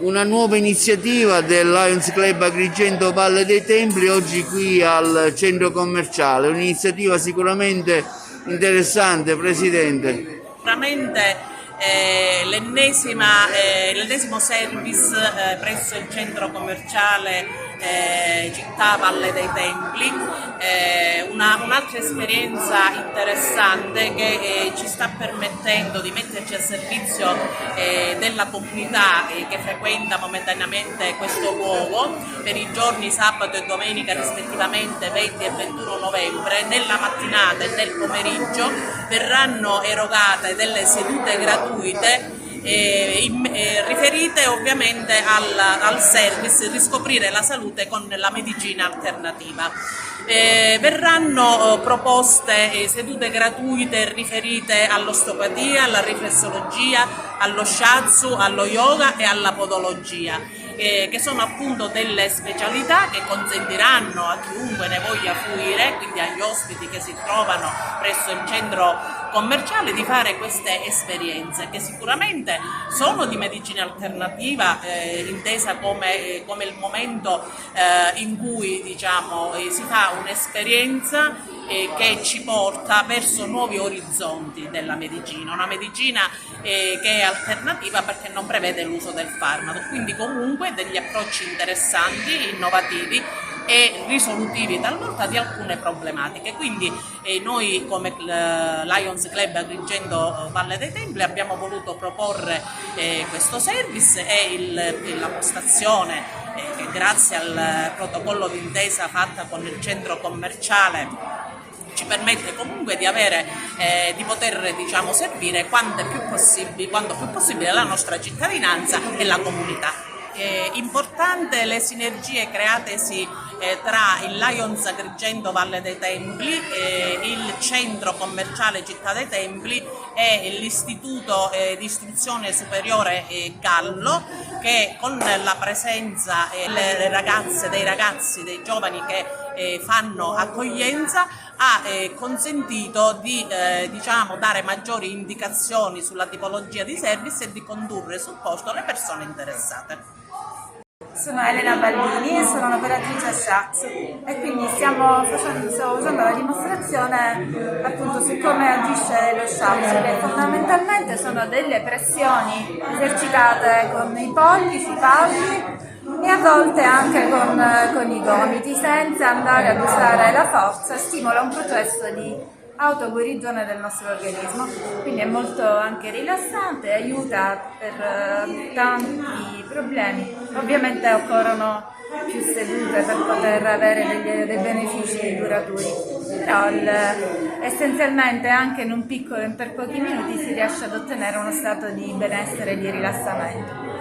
Una nuova iniziativa del Lions Club Agrigento Valle dei Templi oggi qui al centro commerciale, un'iniziativa sicuramente interessante, Presidente. Sicuramente l'ennesimo service presso il centro commerciale Città Valle dei Templi, un'altra esperienza interessante che ci sta permettendo di metterci a servizio della comunità che frequenta momentaneamente questo luogo per i giorni sabato e domenica rispettivamente 20 e 21 novembre. Nella mattinata e nel pomeriggio verranno erogate delle sedute gratuite riferite ovviamente al service riscoprire la salute con la medicina alternativa. Verranno proposte sedute gratuite riferite all'osteopatia, alla riflessologia, allo shiatsu, allo yoga e alla podologia, che sono appunto delle specialità che consentiranno a chiunque ne voglia fruire, quindi agli ospiti che si trovano presso il centro commerciale, di fare queste esperienze che sicuramente sono di medicina alternativa, intesa come il momento in cui si fa un'esperienza che ci porta verso nuovi orizzonti della medicina, una medicina che è alternativa perché non prevede l'uso del farmaco, quindi comunque degli approcci interessanti, innovativi e risolutivi talvolta di alcune problematiche. Quindi noi come Lions Club Agrigento Valle dei Templi abbiamo voluto proporre questo service e la postazione che grazie al protocollo d'intesa fatta con il centro commerciale ci permette comunque di poter servire quanto più possibile la nostra cittadinanza e la comunità. Importante le sinergie createsi tra il Lions Agrigento Valle dei Templi, il centro commerciale Città dei Templi e l'Istituto di Istruzione Superiore Gallo, che con la presenza delle ragazze, dei ragazzi, dei giovani che fanno accoglienza ha consentito di dare maggiori indicazioni sulla tipologia di service e di condurre sul posto le persone interessate. Sono Elena Baldini e sono un'operatrice a shiatsu e quindi stiamo facendo la dimostrazione appunto su come agisce lo shiatsu, che fondamentalmente sono delle pressioni esercitate con i pollici, i palmi e a volte anche con i gomiti, senza andare ad usare la forza. Stimola un processo di autoguarigione del nostro organismo, quindi è molto anche rilassante, aiuta per tanti problemi. Ovviamente occorrono più sedute per poter avere dei benefici duraturi, però essenzialmente anche per pochi minuti si riesce ad ottenere uno stato di benessere e di rilassamento.